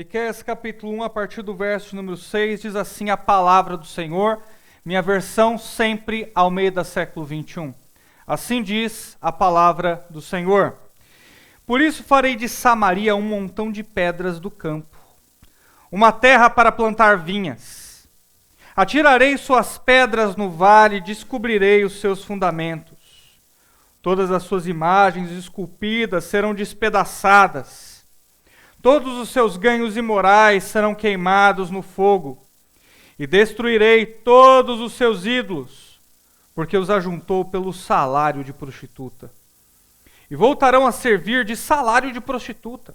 Miqueias capítulo 1, a partir do verso número 6, diz assim a palavra do Senhor, minha versão sempre Almeida século 21. Assim diz a palavra do Senhor. Por isso farei de Samaria um montão de pedras do campo, uma terra para plantar vinhas. Atirarei suas pedras no vale e descobrirei os seus fundamentos. Todas as suas imagens esculpidas serão despedaçadas. Todos os seus ganhos imorais serão queimados no fogo. E destruirei todos os seus ídolos, porque os ajuntou pelo salário de prostituta. E voltarão a servir de salário de prostituta.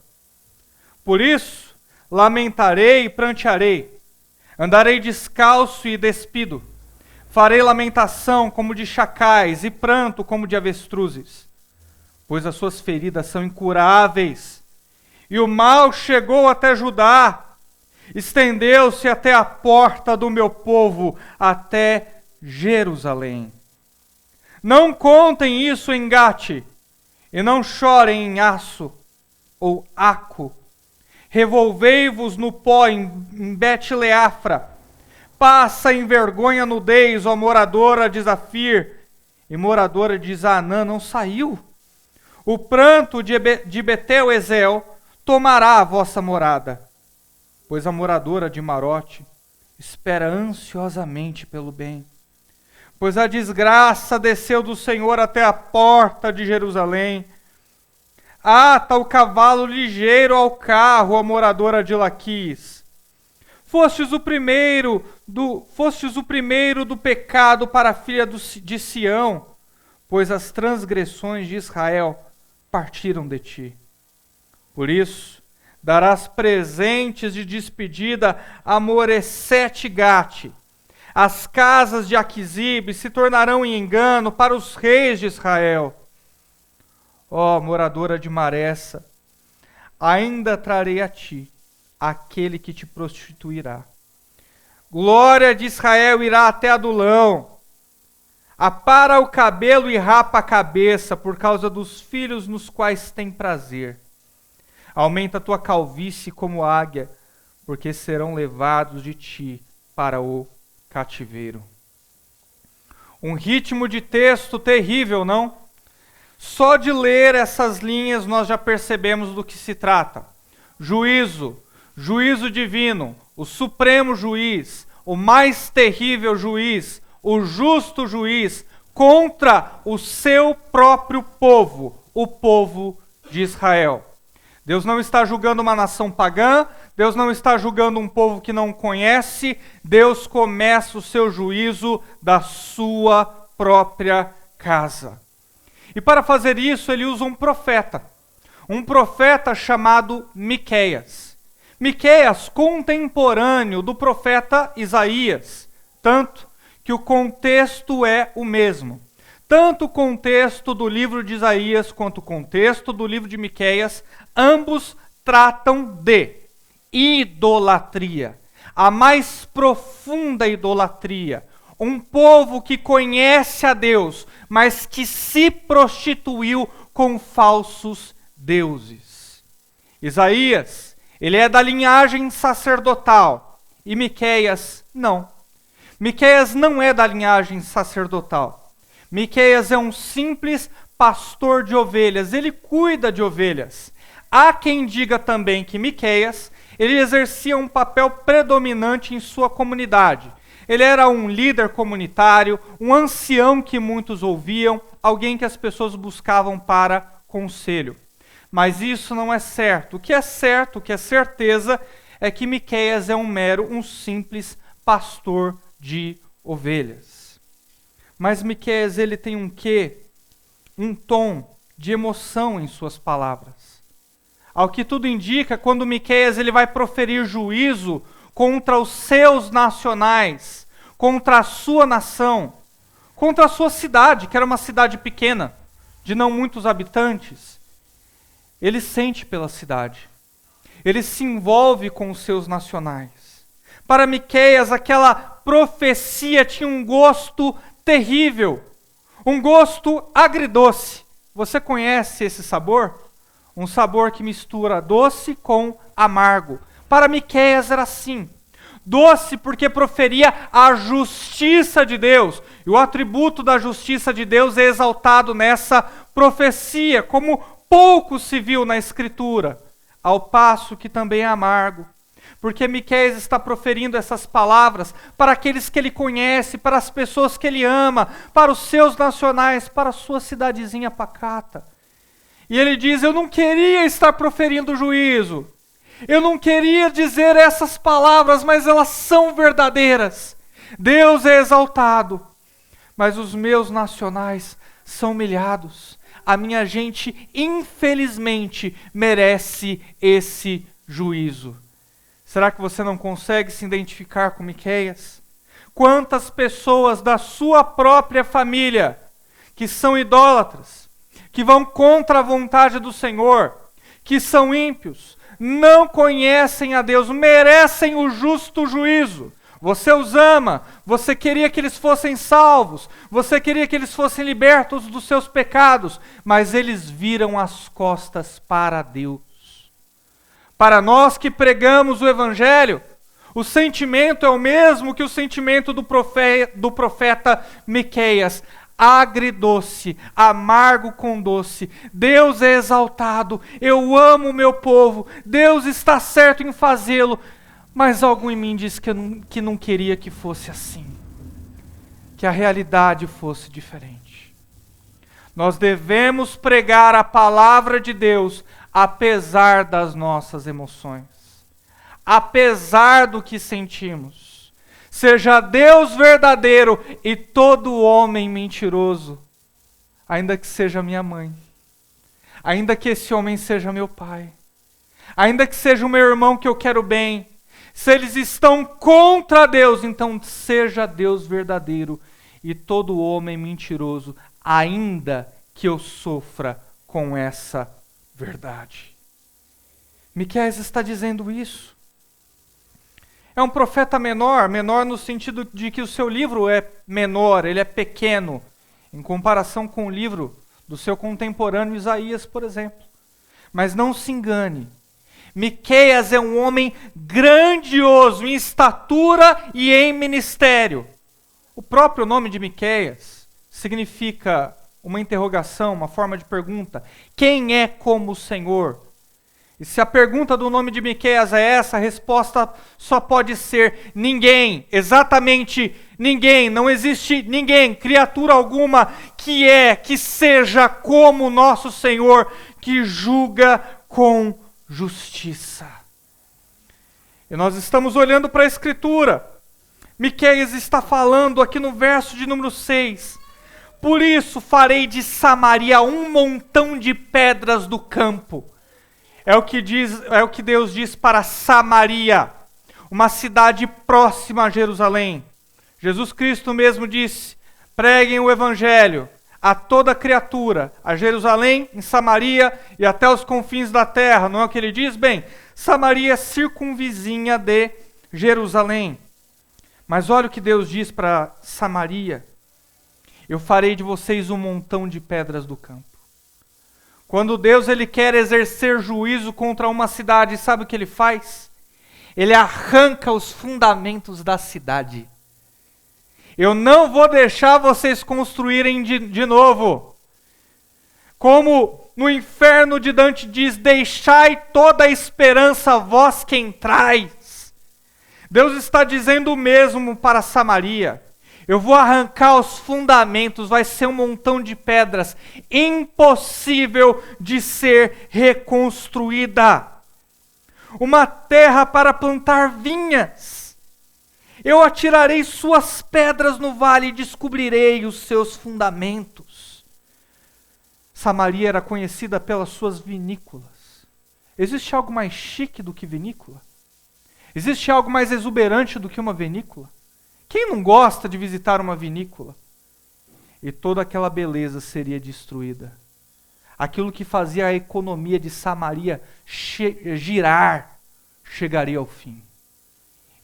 Por isso, lamentarei e prantearei. Andarei descalço e despido. Farei lamentação como de chacais e pranto como de avestruzes. Pois as suas feridas são incuráveis. E o mal chegou até Judá. Estendeu-se até a porta do meu povo, até Jerusalém. Não contem isso em Gate, e não chorem em Aço ou Aco. Revolvei-vos no pó em Bet-Leafra. Passa em vergonha nudez, ó moradora de Zafir, e moradora de Zaanã não saiu. O pranto de Betel-Ezel tomará a vossa morada, pois a moradora de Marote espera ansiosamente pelo bem. Pois a desgraça desceu do Senhor até a porta de Jerusalém. Ata o cavalo ligeiro ao carro, a moradora de Laquis. Fostes o primeiro do pecado para a filha de Sião, pois as transgressões de Israel partiram de ti. Por isso, darás presentes de despedida a Moresete-Gate. As casas de Aquisibe se tornarão em engano para os reis de Israel. Ó moradora de Maressa, ainda trarei a ti aquele que te prostituirá. Glória de Israel irá até Adulão. Apara o cabelo e rapa a cabeça por causa dos filhos nos quais tem prazer. Aumenta a tua calvície como águia, porque serão levados de ti para o cativeiro. Um ritmo de texto terrível, não? Só de ler essas linhas nós já percebemos do que se trata. Juízo divino, o supremo juiz, o mais terrível juiz, o justo juiz, contra o seu próprio povo, o povo de Israel. Deus não está julgando uma nação pagã, Deus não está julgando um povo que não conhece, Deus começa o seu juízo da sua própria casa. E para fazer isso, ele usa um profeta chamado Miqueias. Miqueias, contemporâneo do profeta Isaías, tanto que o contexto é o mesmo. Tanto o contexto do livro de Isaías quanto o contexto do livro de Miqueias, ambos tratam de idolatria, a mais profunda idolatria. Um povo que conhece a Deus, mas que se prostituiu com falsos deuses. Isaías, ele é da linhagem sacerdotal, e Miqueias não. Miqueias não é da linhagem sacerdotal. Miqueias é um simples pastor de ovelhas, ele cuida de ovelhas. Há quem diga também que Miqueias, ele exercia um papel predominante em sua comunidade. Ele era um líder comunitário, um ancião que muitos ouviam, alguém que as pessoas buscavam para conselho. Mas isso não é certo. O que é certo, o que é certeza, é que Miqueias é um simples pastor de ovelhas. Mas Miqueias, ele tem um quê? Um tom de emoção em suas palavras. Ao que tudo indica, quando Miqueias ele vai proferir juízo contra os seus nacionais, contra a sua nação, contra a sua cidade, que era uma cidade pequena, de não muitos habitantes, ele sente pela cidade. Ele se envolve com os seus nacionais. Para Miqueias, aquela profecia tinha um gosto terrível, um gosto agridoce. Você conhece esse sabor? Um sabor que mistura doce com amargo. Para Miqueias era assim. Doce porque proferia a justiça de Deus. E o atributo da justiça de Deus é exaltado nessa profecia, como pouco se viu na Escritura. Ao passo que também é amargo. Porque Miqueias está proferindo essas palavras para aqueles que ele conhece, para as pessoas que ele ama, para os seus nacionais, para a sua cidadezinha pacata. E ele diz: eu não queria estar proferindo juízo. Eu não queria dizer essas palavras, mas elas são verdadeiras. Deus é exaltado, mas os meus nacionais são humilhados. A minha gente, infelizmente, merece esse juízo. Será que você não consegue se identificar com Miqueias? Quantas pessoas da sua própria família que são idólatras, que vão contra a vontade do Senhor, que são ímpios, não conhecem a Deus, merecem o justo juízo. Você os ama, você queria que eles fossem salvos, você queria que eles fossem libertos dos seus pecados, mas eles viram as costas para Deus. Para nós que pregamos o Evangelho, o sentimento é o mesmo que o sentimento do profeta Miqueias. Agridoce, amargo com doce. Deus é exaltado, eu amo o meu povo, Deus está certo em fazê-lo, mas algo em mim diz que não queria que fosse assim, que a realidade fosse diferente. Nós devemos pregar a palavra de Deus apesar das nossas emoções, apesar do que sentimos. Seja Deus verdadeiro e todo homem mentiroso, ainda que seja minha mãe, ainda que esse homem seja meu pai, ainda que seja o meu irmão que eu quero bem, se eles estão contra Deus, então seja Deus verdadeiro e todo homem mentiroso, ainda que eu sofra com essa verdade. Miqueias está dizendo isso. É um profeta menor no sentido de que o seu livro é menor, ele é pequeno, em comparação com o livro do seu contemporâneo Isaías, por exemplo. Mas não se engane, Miqueias é um homem grandioso em estatura e em ministério. O próprio nome de Miqueias significa uma interrogação, uma forma de pergunta. Quem é como o Senhor? E se a pergunta do nome de Miqueias é essa, a resposta só pode ser ninguém, exatamente ninguém. Não existe ninguém, criatura alguma, que seja como o nosso Senhor, que julga com justiça. E nós estamos olhando para a Escritura. Miqueias está falando aqui no verso de número 6. Por isso farei de Samaria um montão de pedras do campo. É o que Deus diz para Samaria, uma cidade próxima a Jerusalém. Jesus Cristo mesmo disse: preguem o Evangelho a toda criatura, a Jerusalém, em Samaria e até os confins da terra. Não é o que ele diz? Bem, Samaria é circunvizinha de Jerusalém. Mas olha o que Deus diz para Samaria: eu farei de vocês um montão de pedras do campo. Quando Deus ele quer exercer juízo contra uma cidade, sabe o que ele faz? Ele arranca os fundamentos da cidade. Eu não vou deixar vocês construírem de novo. Como no inferno de Dante diz: deixai toda a esperança vós que entrais. Deus está dizendo o mesmo para Samaria. Eu vou arrancar os fundamentos, vai ser um montão de pedras, impossível de ser reconstruída. Uma terra para plantar vinhas. Eu atirarei suas pedras no vale e descobrirei os seus fundamentos. Samaria era conhecida pelas suas vinícolas. Existe algo mais chique do que vinícola? Existe algo mais exuberante do que uma vinícola? Quem não gosta de visitar uma vinícola? E toda aquela beleza seria destruída. Aquilo que fazia a economia de Samaria girar, chegaria ao fim.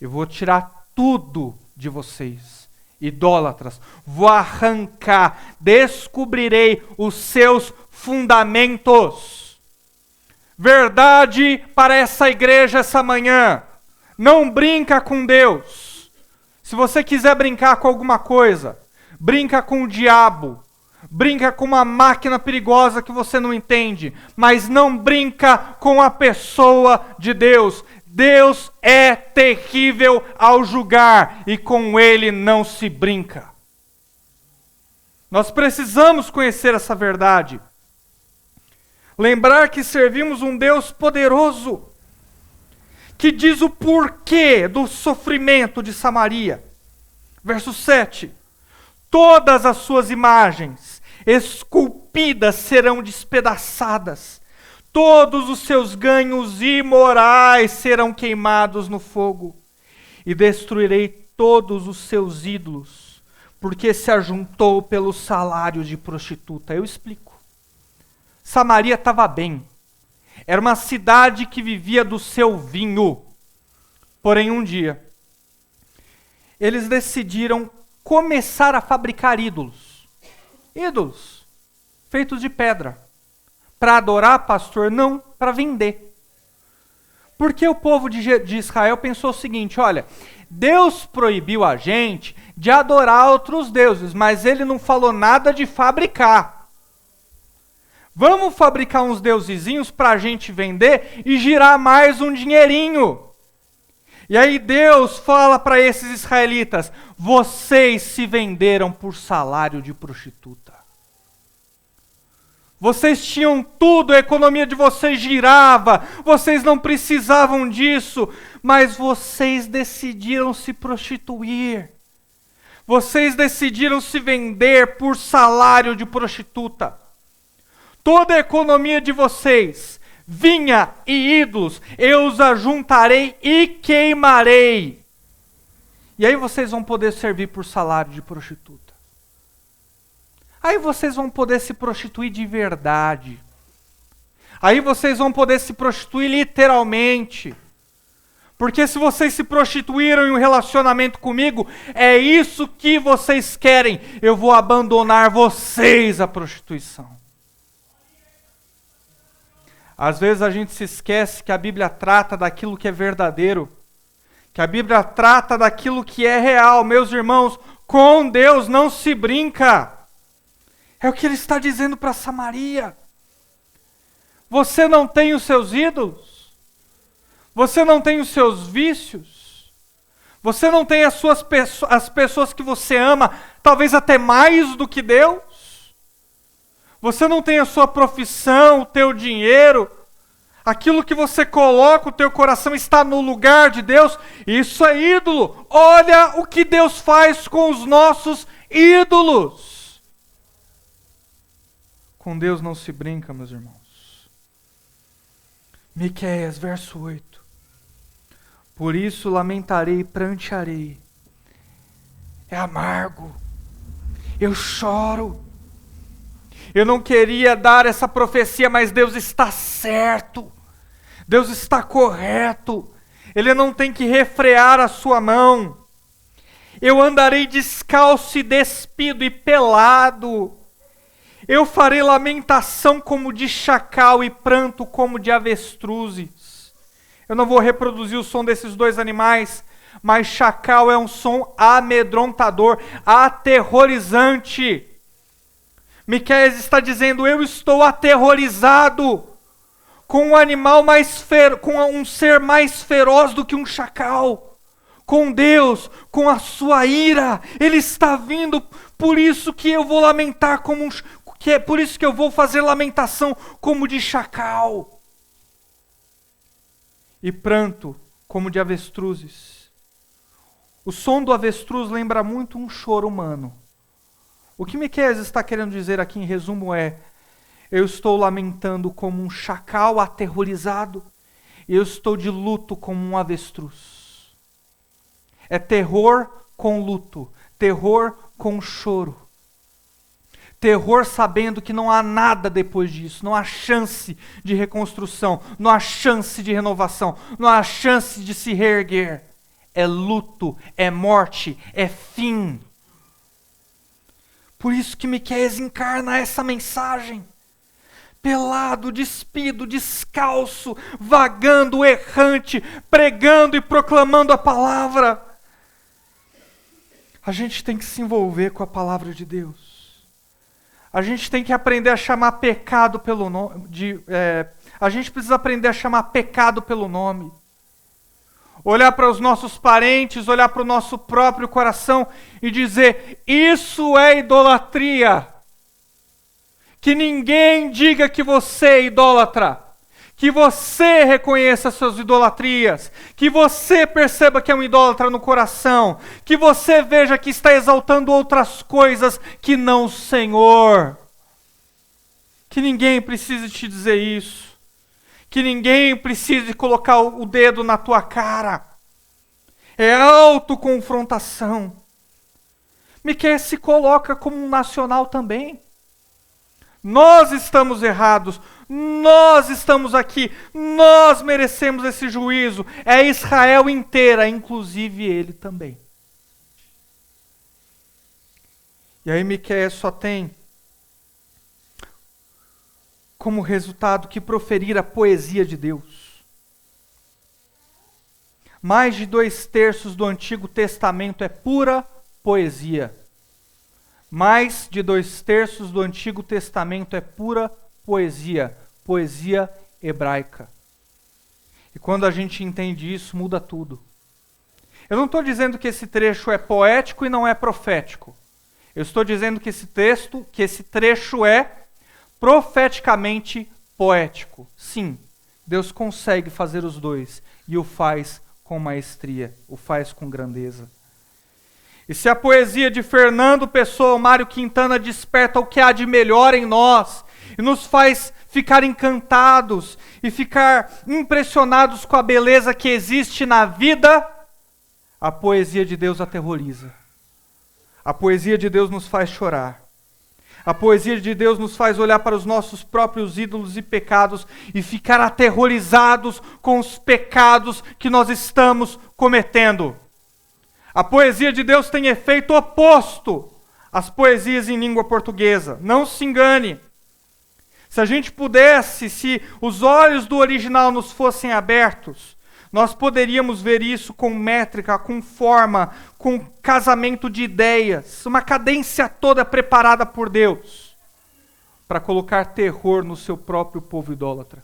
Eu vou tirar tudo de vocês, idólatras. Vou arrancar, descobrirei os seus fundamentos. Verdade para essa igreja essa manhã. Não brinca com Deus. Se você quiser brincar com alguma coisa, brinca com o diabo. Brinca com uma máquina perigosa que você não entende. Mas não brinca com a pessoa de Deus. Deus é terrível ao julgar e com ele não se brinca. Nós precisamos conhecer essa verdade. Lembrar que servimos um Deus poderoso, que diz o porquê do sofrimento de Samaria. Verso 7. Todas as suas imagens esculpidas serão despedaçadas. Todos os seus ganhos imorais serão queimados no fogo. E destruirei todos os seus ídolos, porque se ajuntou pelo salário de prostituta. Eu explico. Samaria estava bem. Era uma cidade que vivia do seu vinho. Porém, um dia, eles decidiram começar a fabricar ídolos. Ídolos feitos de pedra. Para adorar, pastor? Não, para vender. Porque o povo de Israel pensou o seguinte, olha, Deus proibiu a gente de adorar outros deuses, mas ele não falou nada de fabricar. Vamos fabricar uns deusezinhos para a gente vender e girar mais um dinheirinho. E aí Deus fala para esses israelitas, vocês se venderam por salário de prostituta. Vocês tinham tudo, a economia de vocês girava, vocês não precisavam disso, mas vocês decidiram se prostituir. Vocês decidiram se vender por salário de prostituta. Toda a economia de vocês, vinha e ídolos, eu os ajuntarei e queimarei. E aí vocês vão poder servir por salário de prostituta. Aí vocês vão poder se prostituir de verdade. Aí vocês vão poder se prostituir literalmente. Porque se vocês se prostituíram em um relacionamento comigo, é isso que vocês querem. Eu vou abandonar vocês à prostituição. Às vezes a gente se esquece que a Bíblia trata daquilo que é verdadeiro. Que a Bíblia trata daquilo que é real. Meus irmãos, com Deus não se brinca. É o que ele está dizendo para Samaria. Você não tem os seus ídolos? Você não tem os seus vícios? Você não tem as pessoas que você ama, talvez até mais do que Deus? Você não tem a sua profissão, o teu dinheiro, aquilo que você coloca, o teu coração está no lugar de Deus, isso é ídolo. Olha o que Deus faz com os nossos ídolos. Com Deus não se brinca, meus irmãos. Miqueias, verso 8. Por isso lamentarei e prantearei. É amargo. Eu choro. Eu não queria dar essa profecia, mas Deus está certo. Deus está correto. Ele não tem que refrear a sua mão. Eu andarei descalço e despido e pelado. Eu farei lamentação como de chacal e pranto como de avestruzes. Eu não vou reproduzir o som desses dois animais, mas chacal é um som amedrontador, aterrorizante. Miqueias está dizendo, eu estou aterrorizado com um animal com um ser mais feroz do que um chacal. Com Deus, com a sua ira, Ele está vindo, por isso que eu vou lamentar por isso que eu vou fazer lamentação como de chacal. E pranto como de avestruzes. O som do avestruz lembra muito um choro humano. O que Miqueias está querendo dizer aqui em resumo é, eu estou lamentando como um chacal aterrorizado, eu estou de luto como um avestruz. É terror com luto, terror com choro. Terror sabendo que não há nada depois disso, não há chance de reconstrução, não há chance de renovação, não há chance de se reerguer. É luto, é morte, é fim. Por isso que Miqueias encarna essa mensagem. pelado, despido, descalço, vagando, errante, pregando e proclamando a palavra. A gente tem que se envolver com a palavra de Deus. A gente tem que aprender a chamar pecado pelo nome. A gente precisa aprender a chamar pecado pelo nome. Olhar para os nossos parentes, olhar para o nosso próprio coração e dizer: isso é idolatria. Que ninguém diga que você é idólatra. Que você reconheça suas idolatrias. Que você perceba que é um idólatra no coração. Que você veja que está exaltando outras coisas que não o Senhor. Que ninguém precise te dizer isso. Que ninguém precise colocar o dedo na tua cara. É autoconfrontação. Miqueias se coloca como um nacional também. Nós estamos errados, nós estamos aqui, nós merecemos esse juízo. É Israel inteira, inclusive ele também. E aí Miqueias só tem como resultado que proferir a poesia de Deus. Mais de 2/3 do Antigo Testamento é pura poesia. Mais de 2/3 do Antigo Testamento é pura poesia, poesia hebraica. E quando a gente entende isso, muda tudo. Eu não estou dizendo que esse trecho é poético e não é profético. Eu estou dizendo que esse trecho é profeticamente poético. Sim, Deus consegue fazer os dois e o faz com maestria, o faz com grandeza. E se a poesia de Fernando Pessoa ou Mário Quintana desperta o que há de melhor em nós e nos faz ficar encantados e ficar impressionados com a beleza que existe na vida, a poesia de Deus aterroriza. A poesia de Deus nos faz chorar. A poesia de Deus nos faz olhar para os nossos próprios ídolos e pecados e ficar aterrorizados com os pecados que nós estamos cometendo. A poesia de Deus tem efeito oposto às poesias em língua portuguesa. Não se engane. Se a gente pudesse, se os olhos do original nos fossem abertos, nós poderíamos ver isso com métrica, com forma, com casamento de ideias, uma cadência toda preparada por Deus para colocar terror no seu próprio povo idólatra.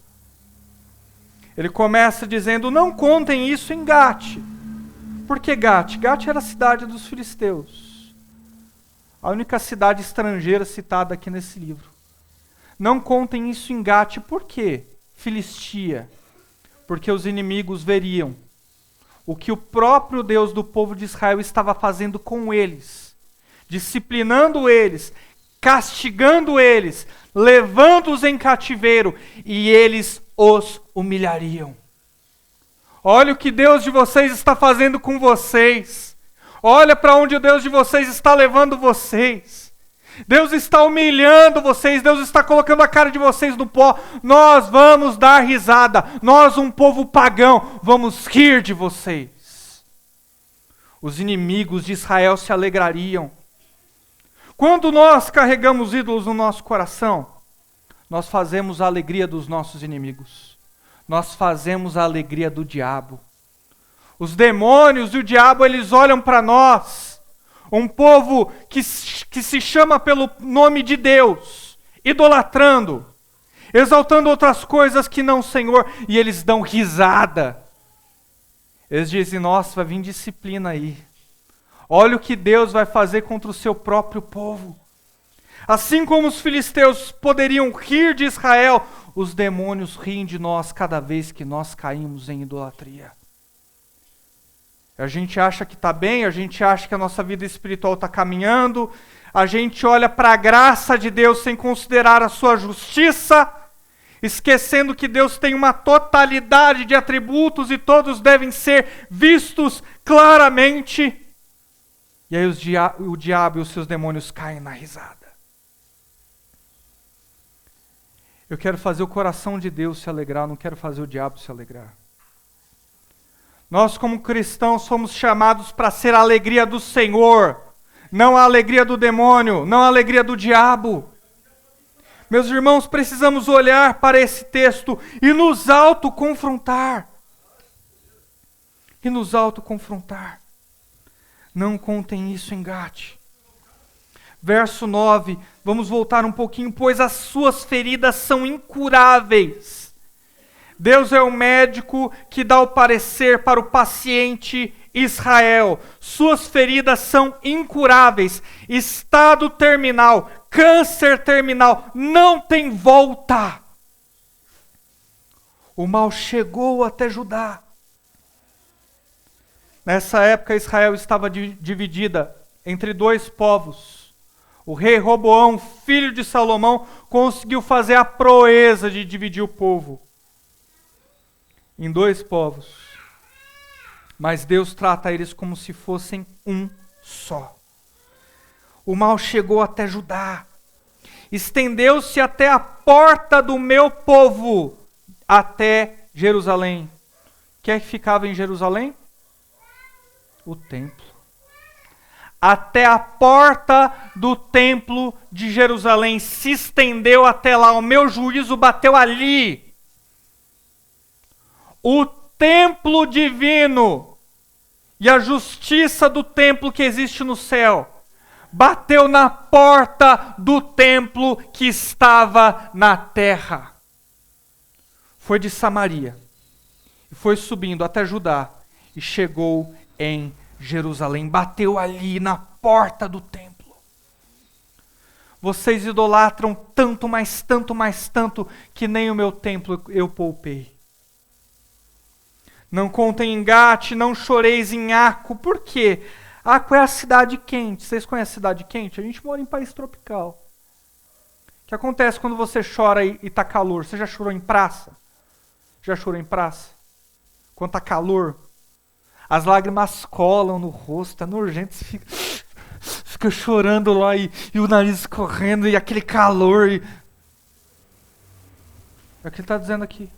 Ele começa dizendo: não contem isso em Gate. Por que Gate? Gate era a cidade dos filisteus. A única cidade estrangeira citada aqui nesse livro. Não contem isso em Gate. Por quê? Filistia. Porque os inimigos veriam o que o próprio Deus do povo de Israel estava fazendo com eles. Disciplinando eles, castigando eles, levando-os em cativeiro, e eles os humilhariam. Olha o que Deus de vocês está fazendo com vocês. Olha para onde o Deus de vocês está levando vocês. Deus está humilhando vocês. Deus está colocando a cara de vocês no pó. Nós vamos dar risada. Nós, um povo pagão, vamos rir de vocês. Os inimigos de Israel se alegrariam. Quando nós carregamos ídolos no nosso coração, nós fazemos a alegria dos nossos inimigos. Nós fazemos a alegria do diabo. Os demônios e o diabo, eles olham para nós, um povo que se chama pelo nome de Deus, idolatrando, exaltando outras coisas que não o Senhor, e eles dão risada. Eles dizem: nossa, vai vir disciplina aí. Olha o que Deus vai fazer contra o seu próprio povo. Assim como os filisteus poderiam rir de Israel, os demônios riem de nós cada vez que nós caímos em idolatria. A gente acha que está bem, a gente acha que a nossa vida espiritual está caminhando, a gente olha para a graça de Deus sem considerar a sua justiça, esquecendo que Deus tem uma totalidade de atributos e todos devem ser vistos claramente. E aí o diabo e os seus demônios caem na risada. Eu quero fazer o coração de Deus se alegrar, não quero fazer o diabo se alegrar. Nós, como cristãos, somos chamados para ser a alegria do Senhor, não a alegria do demônio, não a alegria do diabo. Meus irmãos, precisamos olhar para esse texto e nos autoconfrontar. Não contem isso em Gate. Verso 9, vamos voltar um pouquinho, pois as suas feridas são incuráveis. Deus é o médico que dá o parecer para o paciente Israel. Suas feridas são incuráveis. Estado terminal, câncer terminal, não tem volta. O mal chegou até Judá. Nessa época, Israel estava dividida entre dois povos. O rei Roboão, filho de Salomão, conseguiu fazer a proeza de dividir o povo em dois povos. Mas Deus trata eles como se fossem um só. O mal chegou até Judá. Estendeu-se até a porta do meu povo, até Jerusalém. Quem é que ficava em Jerusalém? O templo. Até a porta do templo de Jerusalém se estendeu até lá. O meu juízo bateu ali. O templo divino e a justiça do templo que existe no céu bateu na porta do templo que estava na terra. Foi de Samaria, foi subindo até Judá e chegou em Jerusalém, bateu ali na porta do templo. Vocês idolatram tanto, mais tanto, que nem o meu templo eu poupei. Não contem em Gate, não choreis em Aco. Por quê? Aco é a cidade quente. Vocês conhecem a cidade quente? A gente mora em país tropical. O que acontece quando você chora e está calor? Você já chorou em praça? Já chorou em praça? Quando está calor? As lágrimas colam no rosto, é nojento, você fica chorando lá e o nariz escorrendo e aquele calor. É o que ele está dizendo aqui.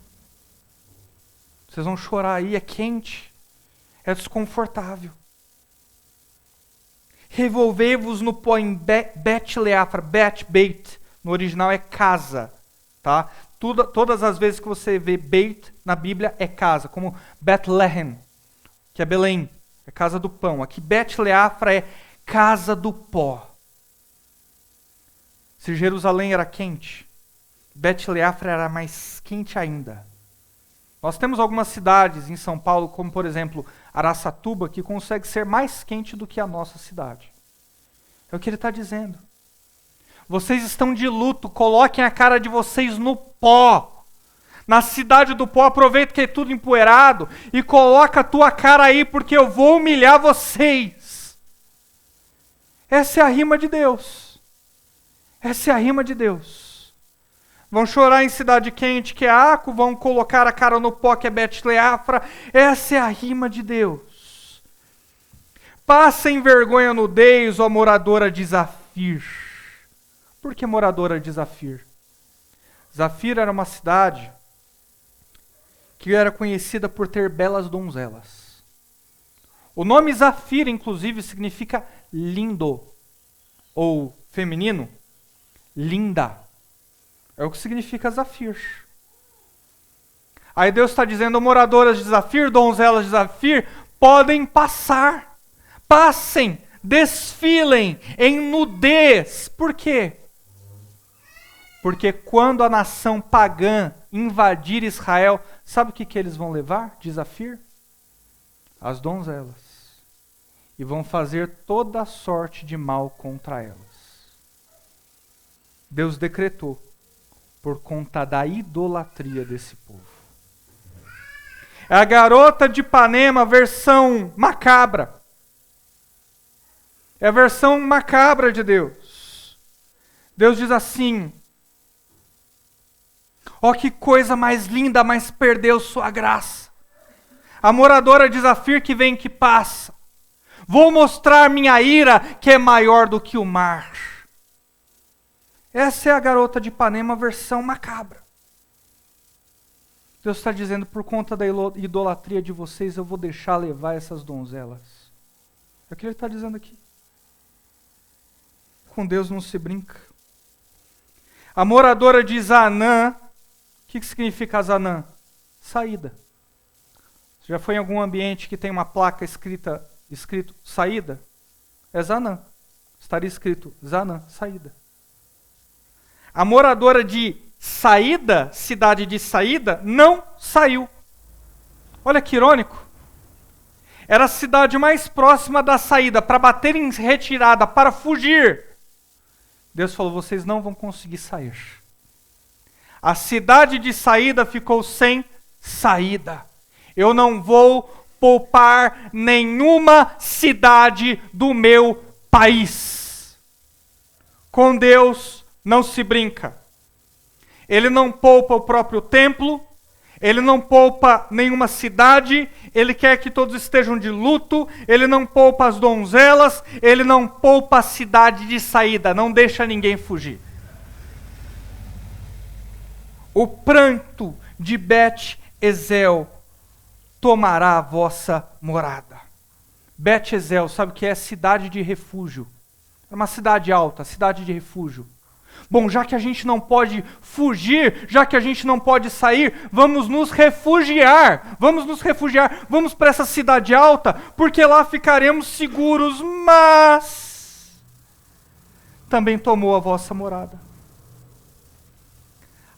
Vocês vão chorar aí, é quente, é desconfortável. Revolvei-vos no pó em Bet-Leafra, Bet, no original é casa, tá? Todas as vezes que você vê Beit na Bíblia é casa, como Bethlehem, que é Belém, é casa do pão. Aqui Bet-Leafra é casa do pó. Se Jerusalém era quente, Bet-Leafra era mais quente ainda. Nós temos algumas cidades em São Paulo, como por exemplo Araçatuba, que consegue ser mais quente do que a nossa cidade. É o que ele está dizendo. Vocês estão de luto, coloquem a cara de vocês no pó. Na cidade do pó, aproveita que é tudo empoeirado e coloca a tua cara aí, porque eu vou humilhar vocês. Essa é a rima de Deus. Essa é a rima de Deus. Vão chorar em cidade quente, que é Aco, vão colocar a cara no pó, que é Bet-Leafra. Essa é a rima de Deus. Passem vergonha nudez, ó moradora de Zafir. Por que moradora de Zafir? Zafir era uma cidade que era conhecida por ter belas donzelas. O nome Zafir, inclusive, significa lindo, ou feminino, linda. É o que significa Zafir. Aí Deus está dizendo, moradoras de Zafir, donzelas de Zafir, podem passar. Passem, desfilem em nudez. Por quê? Porque quando a nação pagã invadir Israel, sabe o que eles vão levar de Zafir? As donzelas. E vão fazer toda a sorte de mal contra elas. Deus decretou por conta da idolatria desse povo. É a garota de Ipanema, versão macabra. É a versão macabra de Deus. Deus diz assim: ó, que coisa mais linda, mas perdeu sua graça. A moradora de Zafir que vem que passa. Vou mostrar minha ira, que é maior do que o mar. Essa é a garota de Ipanema, versão macabra. Deus está dizendo, por conta da idolatria de vocês, eu vou deixar levar essas donzelas. É o que ele está dizendo aqui. Com Deus não se brinca. A moradora de Zanã, o que significa Zanã? Saída. Você já foi em algum ambiente que tem uma placa escrito saída? É Zanã. Estaria escrito Zanã, saída. A moradora de Saída, cidade de Saída, não saiu. Olha que irônico. Era a cidade mais próxima da saída, para bater em retirada, para fugir. Deus falou, vocês não vão conseguir sair. A cidade de Saída ficou sem saída. Eu não vou poupar nenhuma cidade do meu país. Com Deus não se brinca. Ele não poupa o próprio templo, ele não poupa nenhuma cidade, ele quer que todos estejam de luto, ele não poupa as donzelas, ele não poupa a cidade de Saída, não deixa ninguém fugir. O pranto de Bet-Ezel tomará a vossa morada. Bet-Ezel, sabe o que é? Cidade de refúgio. É uma cidade alta, cidade de refúgio. Bom, já que a gente não pode fugir, já que a gente não pode sair, vamos nos refugiar. Vamos para essa cidade alta, porque lá ficaremos seguros, mas também tomou a vossa morada.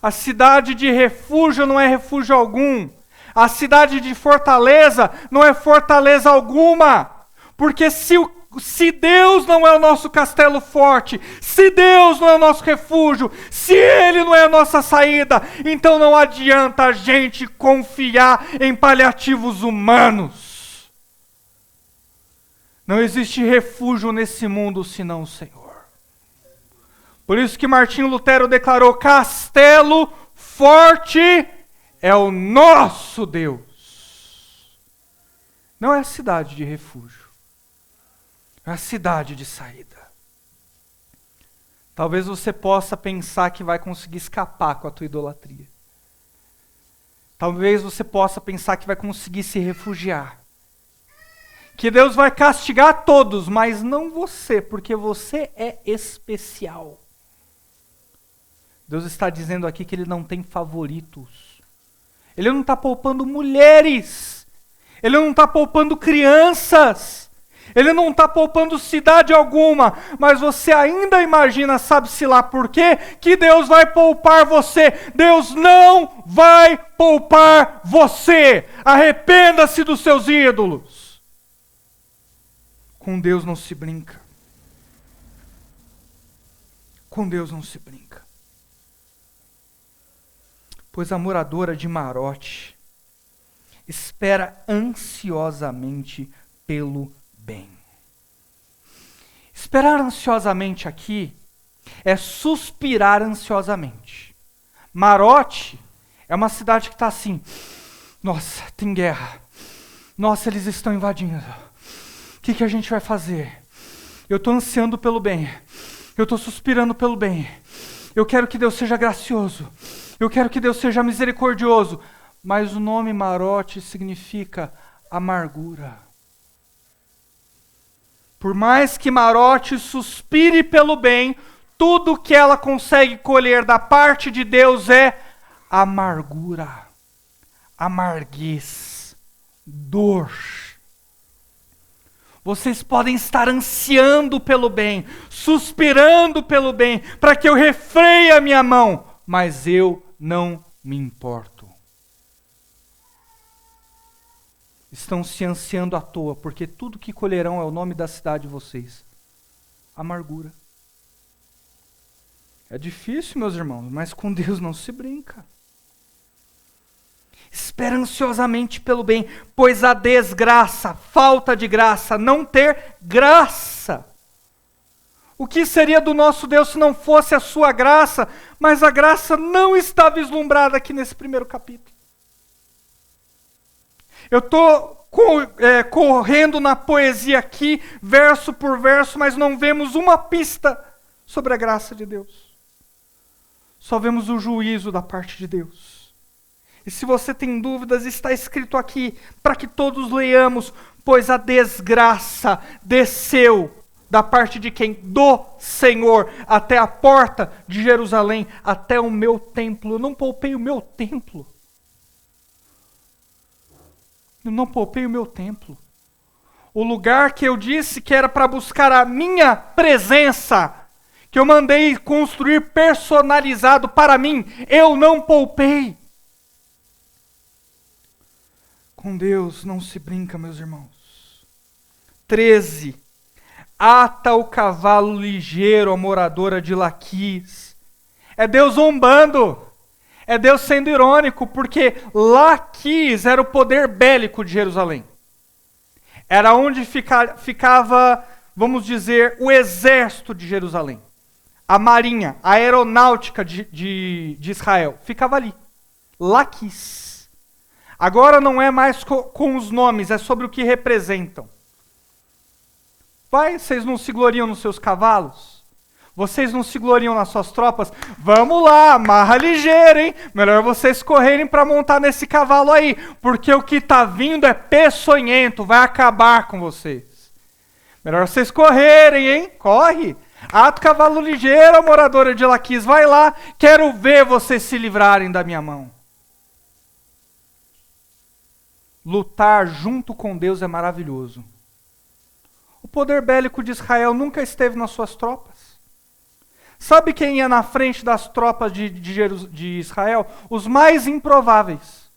A cidade de refúgio não é refúgio algum. A cidade de fortaleza não é fortaleza alguma. Porque se Deus não é o nosso castelo forte, se Deus não é o nosso refúgio, se Ele não é a nossa saída, então não adianta a gente confiar em paliativos humanos. Não existe refúgio nesse mundo senão o Senhor. Por isso que Martinho Lutero declarou, castelo forte é o nosso Deus. Não é a cidade de refúgio. É a cidade de saída. Talvez você possa pensar que vai conseguir escapar com a tua idolatria. Talvez você possa pensar que vai conseguir se refugiar. Que Deus vai castigar todos, mas não você, porque você é especial. Deus está dizendo aqui que Ele não tem favoritos. Ele não está poupando mulheres. Ele não está poupando crianças. Ele não está poupando cidade alguma, mas você ainda imagina, sabe-se lá por quê, que Deus vai poupar você. Deus não vai poupar você. Arrependa-se dos seus ídolos. Com Deus não se brinca. Com Deus não se brinca. Pois a moradora de Marote espera ansiosamente pelo bem. Esperar ansiosamente aqui é suspirar ansiosamente. Marote é uma cidade que está assim, nossa, tem guerra. Nossa, eles estão invadindo. O que a gente vai fazer? Eu estou ansiando pelo bem. Eu estou suspirando pelo bem. Eu quero que Deus seja gracioso. Eu quero que Deus seja misericordioso. Mas o nome Marote significa amargura. Por mais que Marote suspire pelo bem, tudo que ela consegue colher da parte de Deus é amargura, amarguez, dor. Vocês podem estar ansiando pelo bem, suspirando pelo bem, para que eu refreie a minha mão, mas eu não me importo. Estão se ansiando à toa, porque tudo que colherão é o nome da cidade de vocês. Amargura. É difícil, meus irmãos, mas com Deus não se brinca. Espera ansiosamente pelo bem, pois a desgraça, falta de graça, não ter graça. O que seria do nosso Deus se não fosse a sua graça? Mas a graça não está vislumbrada aqui nesse primeiro capítulo. Eu estou correndo na poesia aqui, verso por verso, mas não vemos uma pista sobre a graça de Deus. Só vemos o juízo da parte de Deus. E se você tem dúvidas, está escrito aqui, para que todos leiamos, pois a desgraça desceu Da parte de quem? Do Senhor, até a porta de Jerusalém, até o meu templo. Eu não poupei o meu templo. Eu não poupei o meu templo. O lugar que eu disse que era para buscar a minha presença, que eu mandei construir personalizado para mim, eu não poupei. Com Deus não se brinca, meus irmãos. 13. Ata o cavalo ligeiro, a moradora de Laquis. É Deus zombando. É Deus sendo irônico, porque Laquis era o poder bélico de Jerusalém. Era onde ficava, vamos dizer, o exército de Jerusalém. A marinha, a aeronáutica de Israel. Ficava ali. Laquis. Agora não é mais com os nomes, é sobre o que representam. Vai, vocês não se gloriam nos seus cavalos? Vocês não se gloriam nas suas tropas? Vamos lá, amarra ligeiro, hein? Melhor vocês correrem para montar nesse cavalo aí, porque o que está vindo é peçonhento, vai acabar com vocês. Melhor vocês correrem, hein? Corre! Ata o cavalo ligeiro, moradora de Laquis, vai lá, quero ver vocês se livrarem da minha mão. Lutar junto com Deus é maravilhoso. O poder bélico de Israel nunca esteve nas suas tropas. Sabe quem ia na frente das tropas de Israel? Os mais improváveis.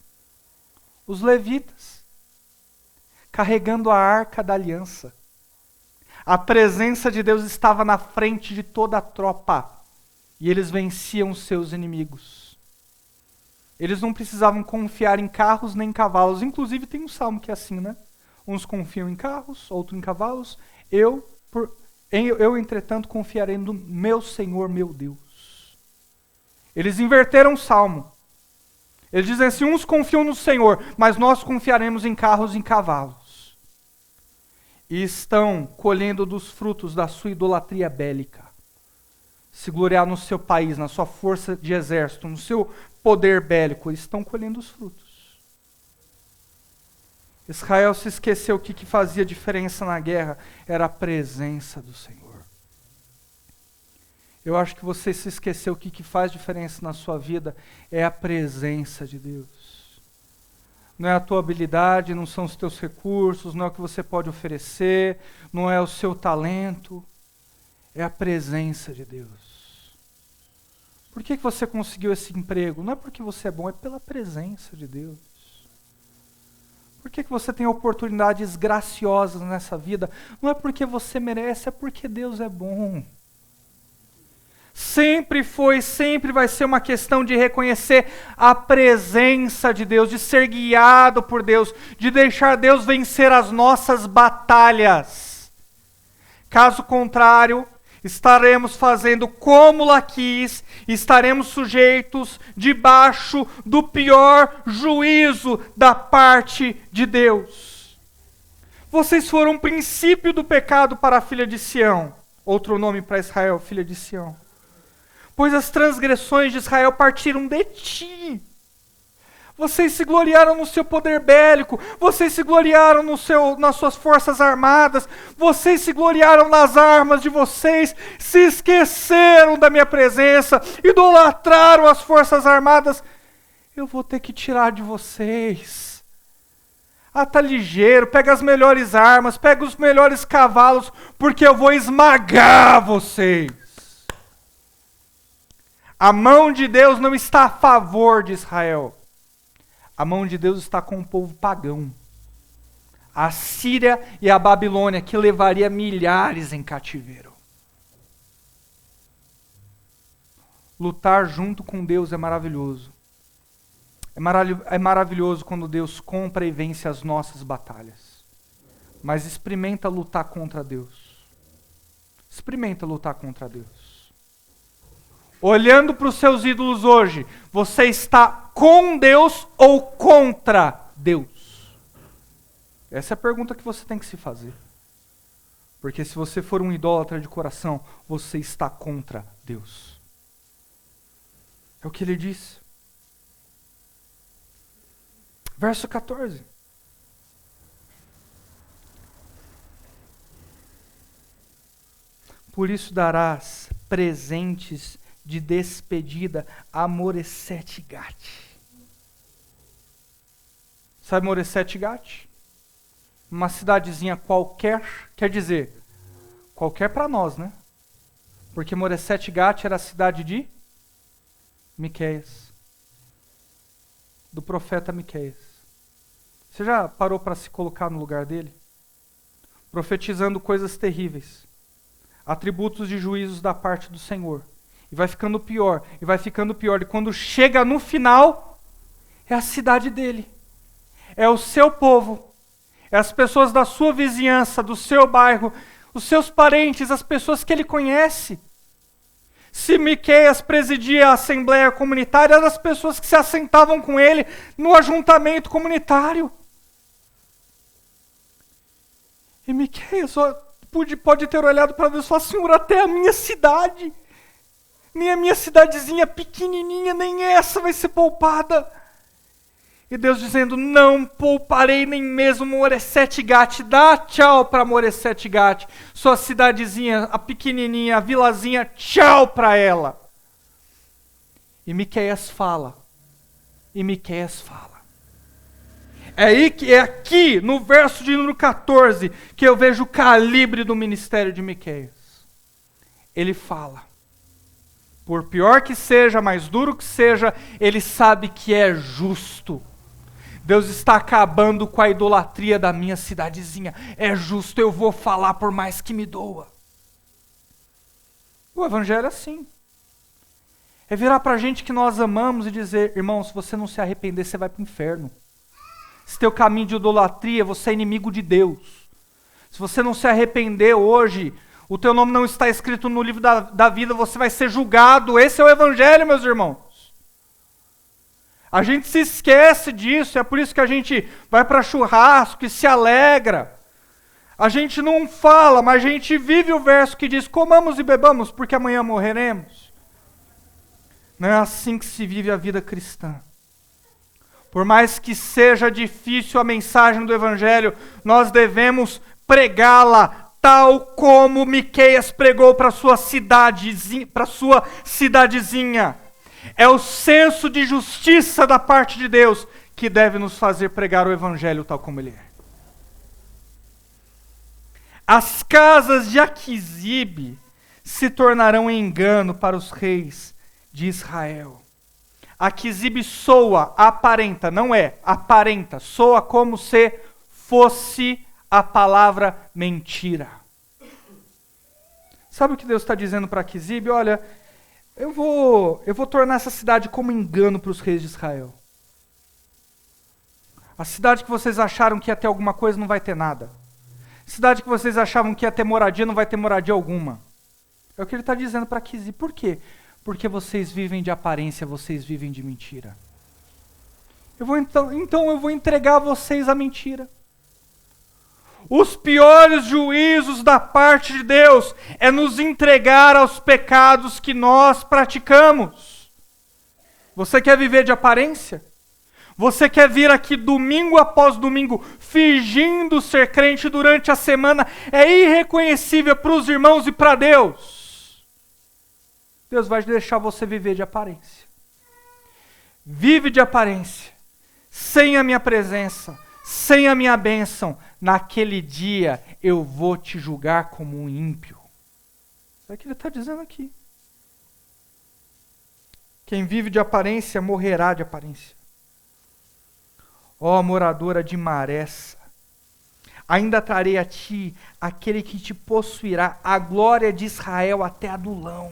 Os levitas. Carregando a arca da aliança. A presença de Deus estava na frente de toda a tropa. E eles venciam os seus inimigos. Eles não precisavam confiar em carros nem em cavalos. Inclusive tem um salmo que é assim, né? Uns confiam em carros, outros em cavalos. Eu, entretanto, confiarei no meu Senhor, meu Deus. Eles inverteram o salmo. Eles dizem assim, uns confiam no Senhor, mas nós confiaremos em carros e em cavalos. E estão colhendo dos frutos da sua idolatria bélica. Se gloriar no seu país, na sua força de exército, no seu poder bélico, eles estão colhendo os frutos. Israel se esqueceu o que fazia diferença na guerra, era a presença do Senhor. Eu acho que você se esqueceu o que faz diferença na sua vida, é a presença de Deus. Não é a tua habilidade, não são os teus recursos, não é o que você pode oferecer, não é o seu talento, é a presença de Deus. Por que você conseguiu esse emprego? Não é porque você é bom, é pela presença de Deus. Por que você tem oportunidades graciosas nessa vida? Não é porque você merece, é porque Deus é bom. Sempre foi, sempre vai ser uma questão de reconhecer a presença de Deus, de ser guiado por Deus, de deixar Deus vencer as nossas batalhas. Caso contrário, estaremos fazendo como Laquis, estaremos sujeitos debaixo do pior juízo da parte de Deus. Vocês foram o princípio do pecado para a filha de Sião. Outro nome para Israel, filha de Sião. Pois as transgressões de Israel partiram de ti. Vocês se gloriaram no seu poder bélico, vocês se gloriaram nas suas forças armadas, vocês se gloriaram nas armas de vocês, se esqueceram da minha presença, idolatraram as forças armadas. Eu vou ter que tirar de vocês. Tá ligeiro, pega as melhores armas, pega os melhores cavalos, porque eu vou esmagar vocês. A mão de Deus não está a favor de Israel. A mão de Deus está com o povo pagão. A Síria e a Babilônia, que levaria milhares em cativeiro. Lutar junto com Deus é maravilhoso. É maravilhoso quando Deus compra e vence as nossas batalhas. Mas experimenta lutar contra Deus. Experimenta lutar contra Deus. Olhando para os seus ídolos hoje, você está com Deus ou contra Deus? Essa é a pergunta que você tem que se fazer. Porque se você for um idólatra de coração, você está contra Deus. É o que ele diz. Verso 14. Por isso darás presentes de despedida a Moresete Gate. Sabe Moresete Gate? Uma cidadezinha qualquer, quer dizer, qualquer para nós, né? Porque Moresete Gate era a cidade de Miqueias, do profeta Miqueias. Você já parou para se colocar no lugar dele? Profetizando coisas terríveis, atributos de juízos da parte do Senhor. E vai ficando pior, e vai ficando pior. E quando chega no final, é a cidade dele. É o seu povo. É as pessoas da sua vizinhança, do seu bairro, os seus parentes, as pessoas que ele conhece. Se Miqueias presidia a assembleia comunitária, eram as pessoas que se assentavam com ele no ajuntamento comunitário. E Miqueias pode ter olhado para Deus e falar: Senhor, até a minha cidade, nem a minha cidadezinha pequenininha, nem essa vai ser poupada. E Deus dizendo: não pouparei nem mesmo Moresete Gate. Dá tchau para Moresete Gate. Sua cidadezinha, a pequenininha, a vilazinha, tchau para ela. E Miqueias fala. É aqui, no verso de número 14, que eu vejo o calibre do ministério de Miqueias. Ele fala. Por pior que seja, mais duro que seja, ele sabe que é justo. Deus está acabando com a idolatria da minha cidadezinha. É justo, eu vou falar por mais que me doa. O evangelho é assim. É virar para a gente que nós amamos e dizer: irmão, se você não se arrepender, você vai para o inferno. Se teu caminho de idolatria, você é inimigo de Deus. Se você não se arrepender hoje, o teu nome não está escrito no livro da vida, você vai ser julgado. Esse é o evangelho, meus irmãos. A gente se esquece disso, é por isso que a gente vai para churrasco e se alegra. A gente não fala, mas a gente vive o verso que diz: comamos e bebamos, porque amanhã morreremos. Não é assim que se vive a vida cristã. Por mais que seja difícil a mensagem do evangelho, nós devemos pregá-la tal como Miqueias pregou para sua cidadezinha. É o senso de justiça da parte de Deus que deve nos fazer pregar o evangelho tal como ele é. As casas de Aquisibe se tornarão engano para os reis de Israel. Aquisibe soa, aparenta, não é, aparenta, soa como se fosse a palavra mentira. Sabe o que Deus está dizendo para Aquisibe? Olha, eu vou tornar essa cidade como engano para os reis de Israel. A cidade que vocês acharam que ia ter alguma coisa, não vai ter nada. A cidade que vocês achavam que ia ter moradia, não vai ter moradia alguma. É o que ele está dizendo para Aquisibe. Por quê? Porque vocês vivem de aparência, vocês vivem de mentira. Então eu vou entregar a vocês a mentira. Os piores juízos da parte de Deus é nos entregar aos pecados que nós praticamos. Você quer viver de aparência? Você quer vir aqui domingo após domingo fingindo ser crente durante a semana? É irreconhecível para os irmãos e para Deus. Deus vai deixar você viver de aparência. Vive de aparência, sem a minha presença, sem a minha bênção. Naquele dia eu vou te julgar como um ímpio. É o que ele está dizendo aqui. Quem vive de aparência morrerá de aparência. Ó moradora de Maressa, ainda trarei a ti aquele que te possuirá a glória de Israel até Adulão.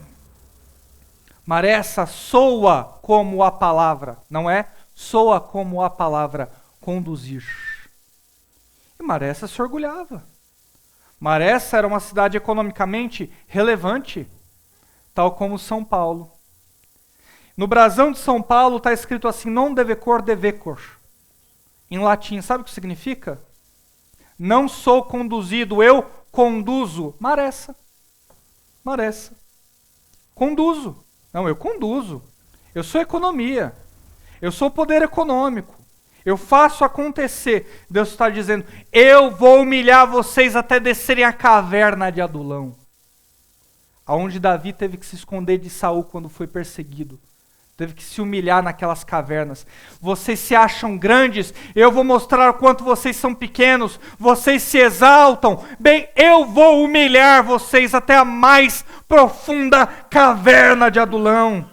Maressa soa como a palavra, não é? Soa como a palavra conduzir. E Maressa se orgulhava. Maressa era uma cidade economicamente relevante, tal como São Paulo. No brasão de São Paulo está escrito assim: non devecor devecor. Em latim, sabe o que significa? Não sou conduzido, eu conduzo. Maressa. Conduzo. Não, eu conduzo. Eu sou economia. Eu sou poder econômico. Eu faço acontecer. Deus está dizendo: eu vou humilhar vocês até descerem a caverna de Adulão. aonde Davi teve que se esconder de Saul quando foi perseguido. Teve que se humilhar naquelas cavernas. Vocês se acham grandes, eu vou mostrar o quanto vocês são pequenos. Vocês se exaltam, bem, eu vou humilhar vocês até a mais profunda caverna de Adulão.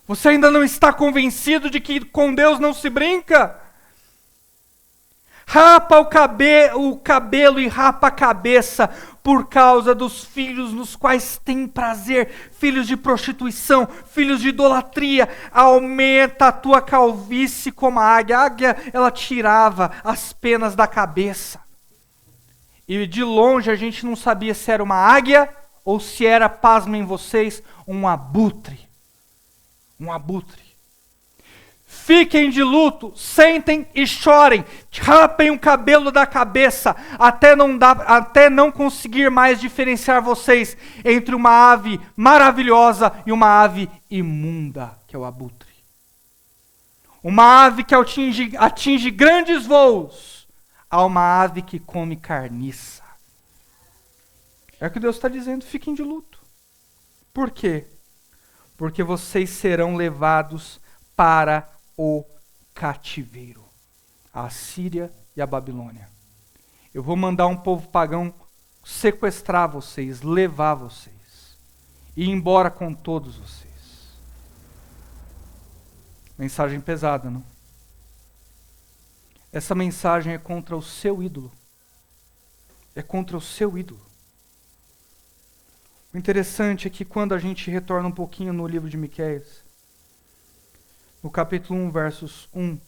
Você ainda não está convencido de que com Deus não se brinca? Rapa o cabelo e rapa a cabeça por causa dos filhos nos quais tem prazer, filhos de prostituição, filhos de idolatria. Aumenta a tua calvície como a águia. A águia, ela tirava as penas da cabeça. E de longe a gente não sabia se era uma águia ou se era, pasmem vocês, um abutre. Um abutre. Fiquem de luto, sentem e chorem, rapem o cabelo da cabeça, até não conseguir mais diferenciar vocês entre uma ave maravilhosa e uma ave imunda, que é o abutre. Uma ave que atinge grandes voos, a uma ave que come carniça. É o que Deus está dizendo, fiquem de luto. Por quê? Porque vocês serão levados para o cativeiro, a Assíria e a Babilônia. Eu vou mandar um povo pagão sequestrar vocês, levar vocês, e ir embora com todos vocês. Mensagem pesada, não? Essa mensagem é contra o seu ídolo. É contra o seu ídolo. O interessante é que quando a gente retorna um pouquinho no livro de Miqueias, no capítulo 1, versos 1,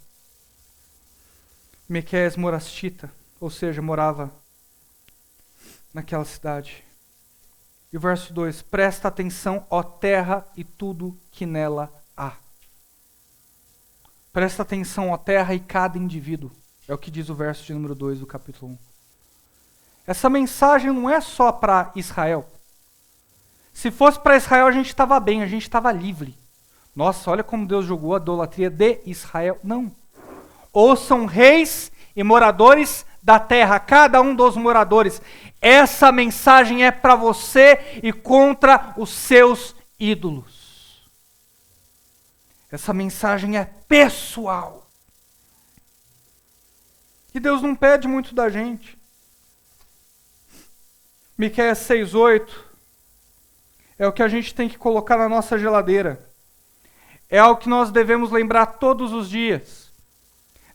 Miqueias morastita, ou seja, morava naquela cidade. E o verso 2, presta atenção, ó terra e tudo que nela há. Presta atenção, ó terra e cada indivíduo. É o que diz o verso de número 2 do capítulo 1. Essa mensagem não é só para Israel. Se fosse para Israel, a gente estava bem, a gente estava livre. Nossa, olha como Deus jogou a idolatria de Israel. Não. Ouçam reis e moradores da terra, cada um dos moradores. Essa mensagem é para você e contra os seus ídolos. Essa mensagem é pessoal. E Deus não pede muito da gente. Miqueias 6:8 é o que a gente tem que colocar na nossa geladeira. É algo que nós devemos lembrar todos os dias.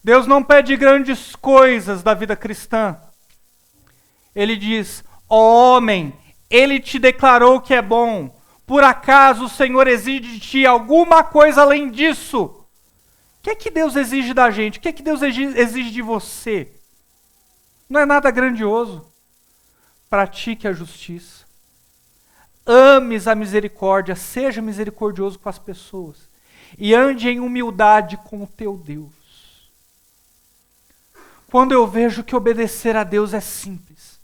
Deus não pede grandes coisas da vida cristã. Ele diz, ó homem, Ele te declarou que é bom. Por acaso o Senhor exige de ti alguma coisa além disso? O que é que Deus exige da gente? O que é que Deus exige de você? Não é nada grandioso. Pratique a justiça. Ames a misericórdia, seja misericordioso com as pessoas. E ande em humildade com o teu Deus. Quando eu vejo que obedecer a Deus é simples,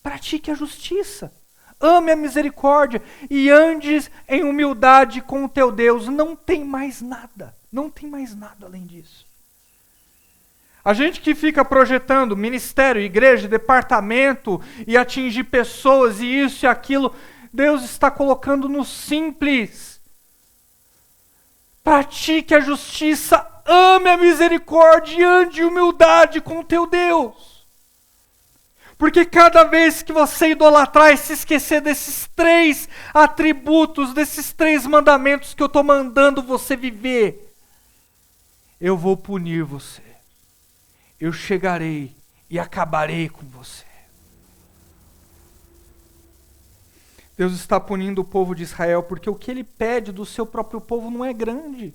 pratique a justiça, ame a misericórdia e ande em humildade com o teu Deus. Não tem mais nada, não tem mais nada além disso. A gente que fica projetando ministério, igreja, departamento e atingir pessoas e isso e aquilo, Deus está colocando no simples. Pratique a justiça, ame a misericórdia e ande em humildade com o teu Deus. Porque cada vez que você idolatrar e se esquecer desses 3 atributos, desses 3 mandamentos que eu estou mandando você viver, eu vou punir você. Eu chegarei e acabarei com você. Deus está punindo o povo de Israel porque o que Ele pede do seu próprio povo não é grande.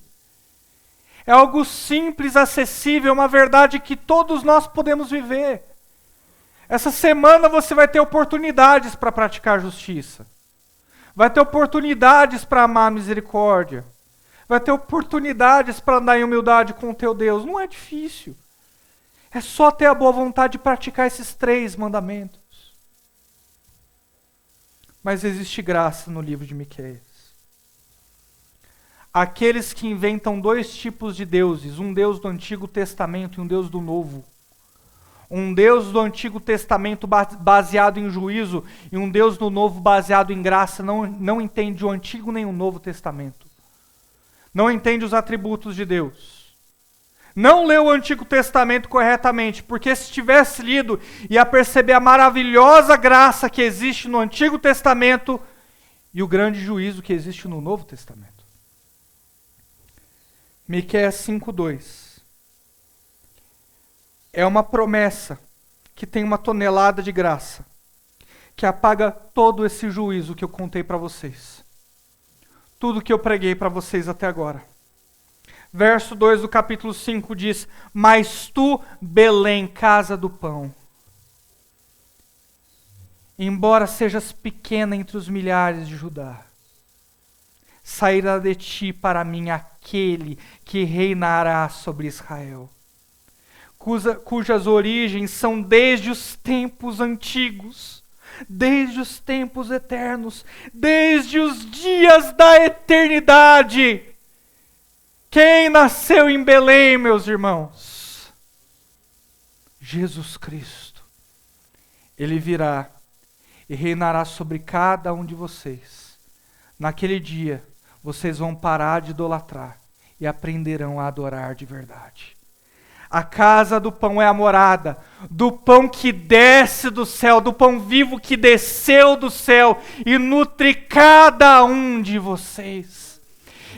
É algo simples, acessível, uma verdade que todos nós podemos viver. Essa semana você vai ter oportunidades para praticar justiça. Vai ter oportunidades para amar a misericórdia. Vai ter oportunidades para andar em humildade com o teu Deus. Não é difícil. É só ter a boa vontade de praticar esses 3 mandamentos. Mas existe graça no livro de Miqueias. Aqueles que inventam 2 tipos de deuses, um Deus do Antigo Testamento e um Deus do Novo. Um Deus do Antigo Testamento baseado em juízo e um Deus do Novo baseado em graça não entende o Antigo nem o Novo Testamento. Não entende os atributos de Deus. Não leu o Antigo Testamento corretamente, porque se tivesse lido, ia perceber a maravilhosa graça que existe no Antigo Testamento e o grande juízo que existe no Novo Testamento. Miqueias 5:2 é uma promessa que tem uma tonelada de graça, que apaga todo esse juízo que eu contei para vocês. Tudo que eu preguei para vocês até agora. Verso 2 do capítulo 5 diz: Mas tu, Belém, casa do pão, embora sejas pequena entre os milhares de Judá, sairá de ti para mim aquele que reinará sobre Israel, cujas origens são desde os tempos antigos, desde os tempos eternos, desde os dias da eternidade. Quem nasceu em Belém, meus irmãos? Jesus Cristo. Ele virá e reinará sobre cada um de vocês. Naquele dia, vocês vão parar de idolatrar e aprenderão a adorar de verdade. A casa do pão é a morada, do pão que desce do céu, do pão vivo que desceu do céu e nutre cada um de vocês.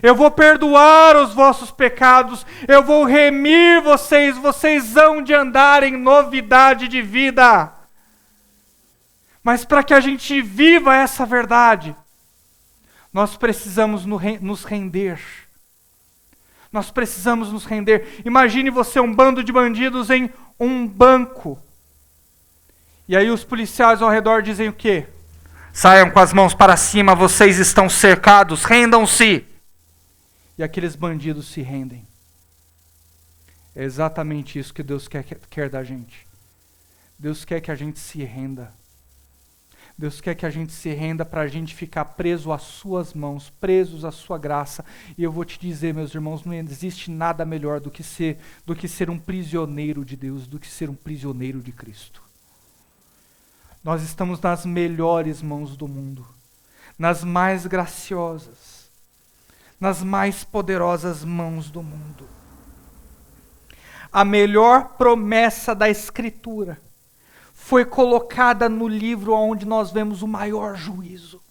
Eu vou perdoar os vossos pecados, eu vou remir vocês, vocês hão de andar em novidade de vida. Mas para que a gente viva essa verdade, nós precisamos nos render. Nós precisamos nos render. Imagine você um bando de bandidos em um banco. E aí os policiais ao redor dizem o quê? Saiam com as mãos para cima, vocês estão cercados, rendam-se. E aqueles bandidos se rendem. É exatamente isso que Deus quer da gente. Deus quer que a gente se renda. Deus quer que a gente se renda para a gente ficar preso às suas mãos, presos à sua graça. E eu vou te dizer, meus irmãos, não existe nada melhor do que ser um prisioneiro de Deus, do que ser um prisioneiro de Cristo. Nós estamos nas melhores mãos do mundo, nas mais graciosas, nas mais poderosas mãos do mundo. A melhor promessa da Escritura foi colocada no livro onde nós vemos o maior juízo.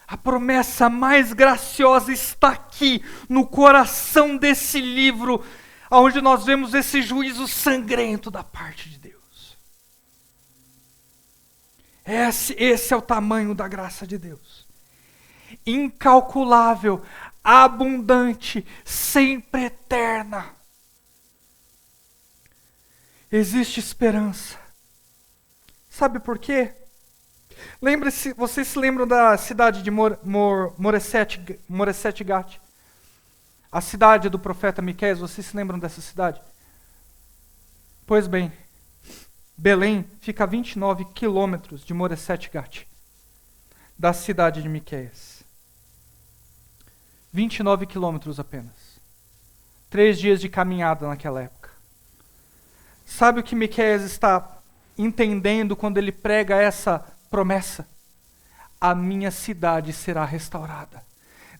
A promessa mais graciosa está aqui, no coração desse livro, onde nós vemos esse juízo sangrento da parte de Deus. Esse é o tamanho da graça de Deus. Incalculável, abundante, sempre eterna. Existe esperança. Sabe por quê? Lembre-se, vocês se lembram da cidade de Moresete Gat? A cidade do profeta Miqueias, vocês se lembram dessa cidade? Pois bem, Belém fica a 29 quilômetros de Moresete Gat, da cidade de Miqueias. 29 quilômetros apenas. 3 dias de caminhada naquela época. Sabe o que Miqueias está entendendo quando ele prega essa promessa? A minha cidade será restaurada.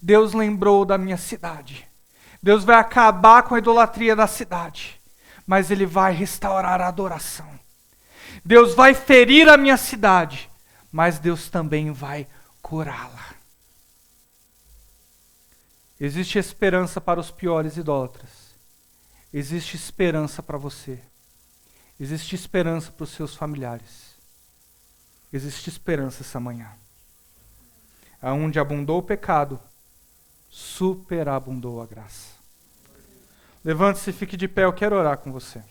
Deus lembrou da minha cidade. Deus vai acabar com a idolatria da cidade, mas Ele vai restaurar a adoração. Deus vai ferir a minha cidade, mas Deus também vai curá-la. Existe esperança para os piores idólatras. Existe esperança para você. Existe esperança para os seus familiares. Existe esperança essa manhã. Aonde abundou o pecado, superabundou a graça. Levante-se e fique de pé, eu quero orar com você.